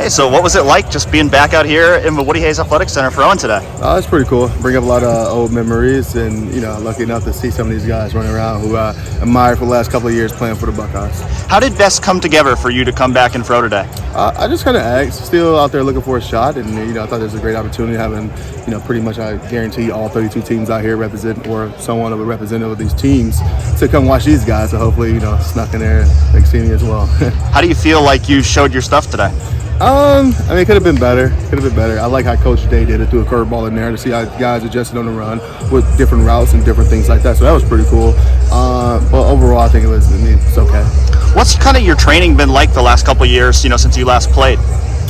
Hey, so what was it like just being back out here in the Woody Hayes Athletic Center throwing today? It's pretty cool. Bring up a lot of old memories, and lucky enough to see some of these guys running around who I admired for the last couple of years playing for the Buckeyes. How did this come together for you to come back and throw today? I just kind of asked, still out there looking for a shot, and I thought it was a great opportunity having pretty much I guarantee all 32 teams out here represent or somewhat of a representative of these teams to come watch these guys. So hopefully snuck in there and they see me as well. How do you feel like you showed your stuff today? It could have been better. I like how Coach Day did it, threw a curveball in there to see how guys adjusted on the run with different routes and different things like that. So that was pretty cool. But overall, I think it's okay. What's kind of your training been like the last couple of years, since you last played?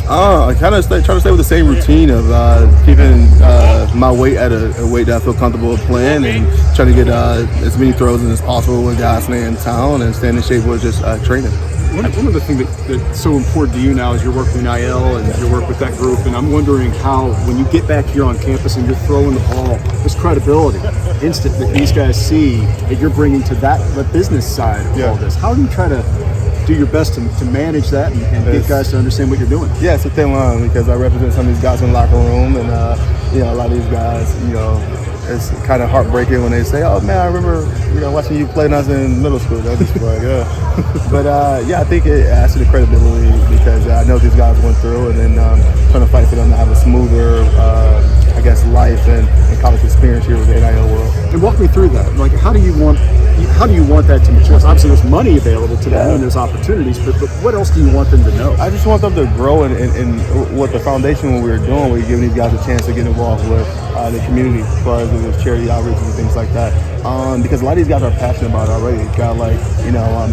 I kind of try to stay with the same routine of keeping my weight at a weight that I feel comfortable playing and trying to get as many throws in as possible with guys staying in town and staying in shape with just training. One of the things that's so important to you now is your work with NIL and your work with that group, and I'm wondering how, when you get back here on campus and you're throwing the ball, this credibility, instant that these guys see that you're bringing to the business side of all this. How do you try to do your best to manage that and get guys to understand what you're doing? Yeah, it's a thin line because I represent some of these guys in the locker room, and a lot of these guys, it's kind of heartbreaking when they say, "Oh man, I remember watching you play when I was in middle school." That was just like, yeah. But I think it adds to the credibility because I know these guys went through, and then trying to fight for them to have a smoother, life and college experience here with the NIL world. And walk me through that. Like, how do you want that to mature? Obviously, there's money available to them and there's opportunities, but what else do you want them to know? I just want them to grow in what the foundation when we were doing. We're giving these guys a chance to get involved with the community as far as with charity outreach and things like that. Because a lot of these guys are passionate about it already. A guy like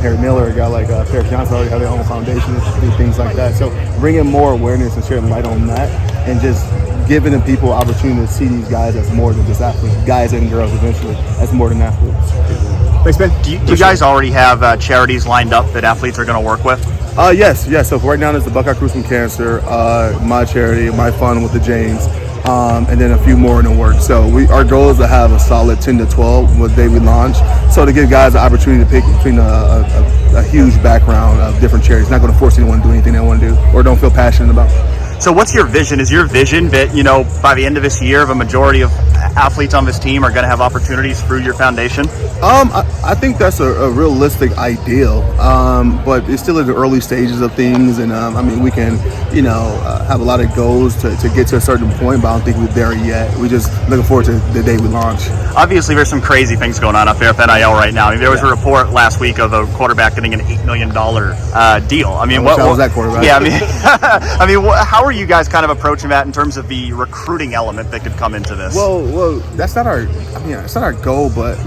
Harry Miller, a guy like Ferris Johnson already have their own foundation and things like that. So bringing more awareness and shedding light on that, and just giving the people opportunity to see these guys as more than just athletes, guys and girls eventually, as more than athletes. Thanks, Ben. Do you guys already have charities lined up that athletes are going to work with? Yes. So right now there's the Buckeye Cruise from Cancer, my charity, my fund with the James, and then a few more in the works. So our goal is to have a solid 10 to 12 with day we launch. So to give guys the opportunity to pick between a huge background of different charities. Not going to force anyone to do anything they want to do or don't feel passionate about. So what's your vision? Is your vision that, by the end of this year, the majority of athletes on this team are going to have opportunities through your foundation? I think that's a realistic ideal, but it's still in the early stages of things, and we can, have a lot of goals to get to a certain point, but I don't think we're there yet. We're just looking forward to the day we launch. Obviously, there's some crazy things going on up there with NIL right now. There was a report last week of a quarterback getting an $8 million deal. What was that quarterback? Yeah, how are you guys kind of approaching that in terms of the recruiting element that could come into this? Well, that's not our. It's not our goal, but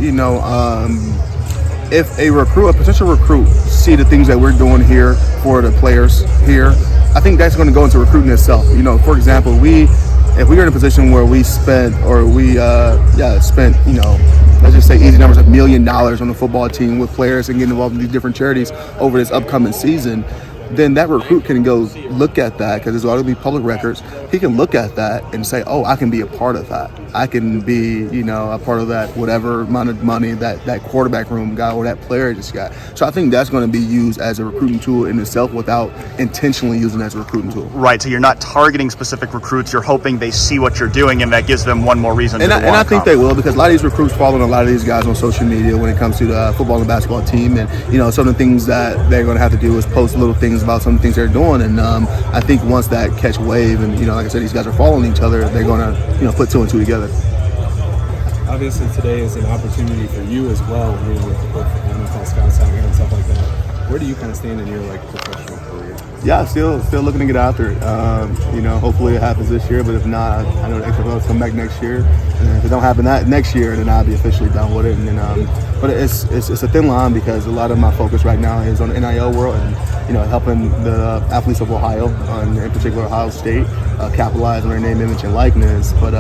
if a potential recruit, see the things that we're doing here for the players here, I think that's going to go into recruiting itself. For example, if we are in a position where we spent, let's just say easy numbers of $1 million on the football team with players and getting involved in these different charities over this upcoming season, then that recruit can go look at that, because there's going to be public records. He can look at that and say, oh, I can be a part of that. I can be, a part of that, whatever amount of money that quarterback room got or that player just got. So I think that's going to be used as a recruiting tool in itself without intentionally using it as a recruiting tool. Right, so you're not targeting specific recruits. You're hoping they see what you're doing, and that gives them one more reason to want to come. And I think they will, because a lot of these recruits follow a lot of these guys on social media when it comes to the football and basketball team. And, some of the things that they're going to have to do is post little things about some of the things they're doing. And I think once that catch wave and, like I said, these guys are following each other, they're going to, put two and two together. Obviously, today is an opportunity for you as well, with NFL scouts out here and stuff like that. Where do you kind of stand in your professional career? Yeah, still looking to get after it. Hopefully it happens this year, but if not, I know the XFL come back next year. And if it don't happen that next year, then I'll be officially done with it. And then, but it's a thin line, because a lot of my focus right now is on the NIL world and helping the athletes of Ohio, in particular Ohio State, capitalize on their name, image, and likeness. But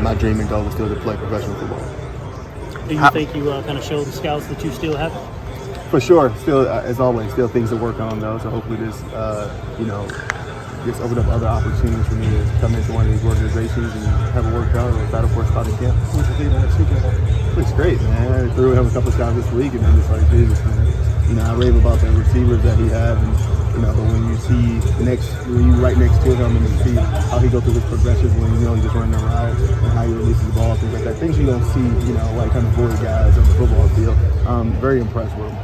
my dream and goal is still to play professional football. Do you think you kind of show the scouts that you still have it? For sure, still as always, still things to work on though. So hopefully this, just open up other opportunities for me to come into one of these organizations and have a workout or battle for a spot in camp. What's the thing next weekend? Looks great, man. I threw him a couple of times this week, and I'm just like, Jesus, man. I rave about the receivers that he has, and But when you see when you right next to him and you see how he goes through his progressions when he's just running around and how he releases the ball, things like that, things you don't see, like kind of bully guys on the football field. I'm very impressed with him.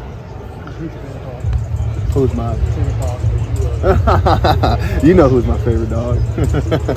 Who's my favorite dog? You know who's my favorite dog.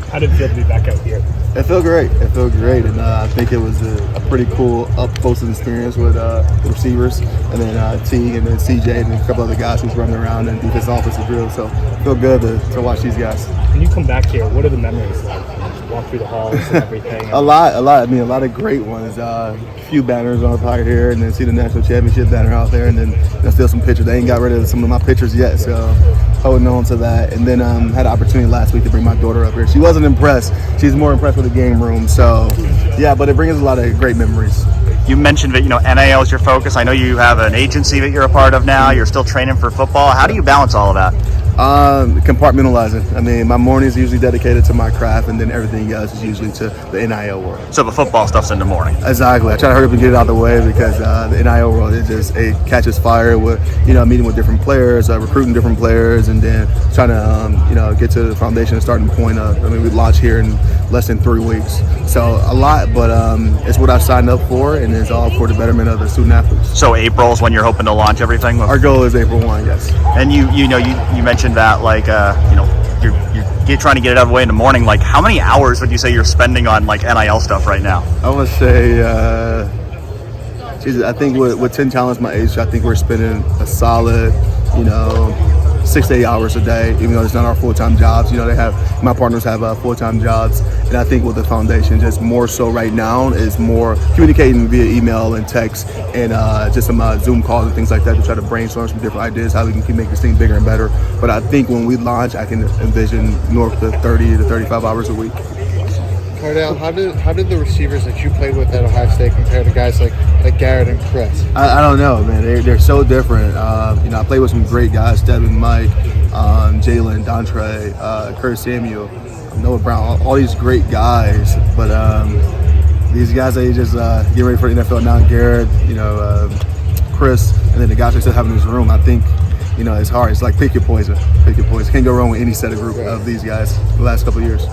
How did it feel to be back out here? It felt great. And I think it was a pretty cool up-close experience with the receivers, and then T, and then CJ, and a couple other guys who's running around and defense offensive drill. So it felt good to watch these guys. When you come back here, what are the memories like? Walk through the halls and everything. A lot. I mean, a lot of great ones. A few banners on up here, and then see the national championship banner out there, and then still some pictures. They ain't got rid of some of my pictures yet, so holding on to that. And then had an opportunity last week to bring my daughter up here. She wasn't impressed. She's more impressed with the game room. So yeah, but it brings a lot of great memories. You mentioned that NIL is your focus. I know you have an agency that you're a part of now. You're still training for football. How do you balance all of that? Compartmentalizing. I mean, my mornings are usually dedicated to my craft, and then everything else is usually to the NIL world. So the football stuff's in the morning. Exactly. I try to hurry up and get it out of the way because the NIL world it catches fire with meeting with different players, recruiting different players, and then trying to get to the foundation and starting point. We launch here in less than 3 weeks, so a lot, but it's what I signed up for, and it's all for the betterment of the student athletes. So April's when you're hoping to launch everything. Our goal is April 1. Yes. And you mentioned that you're trying to get it out of the way in the morning. Like, how many hours would you say you're spending on NIL stuff right now? I would say, I think with 10 talents my age, I think we're spending a solid, 6 to 8 hours a day, even though it's not our full-time jobs. My partners have full-time jobs, and I think with the foundation, just more so right now is more communicating via email and text, and just some Zoom calls and things like that to try to brainstorm some different ideas how we can keep making this thing bigger and better. But I think when we launch, I can envision north of 30 to 35 hours a week. Cardale, how did the receivers that you played with at Ohio State compare to guys like Garrett and Chris? I don't know, man. They're so different. I played with some great guys: Devin, Mike, Jalen, Dontre, Curtis Samuel, Noah Brown. All these great guys, but these guys they just get ready for the NFL now. Garrett, Chris, and then the guys they still have in this room. I think. It's hard. It's like pick your poison. Pick your poison. Can't go wrong with any set of group of these guys the last couple of years.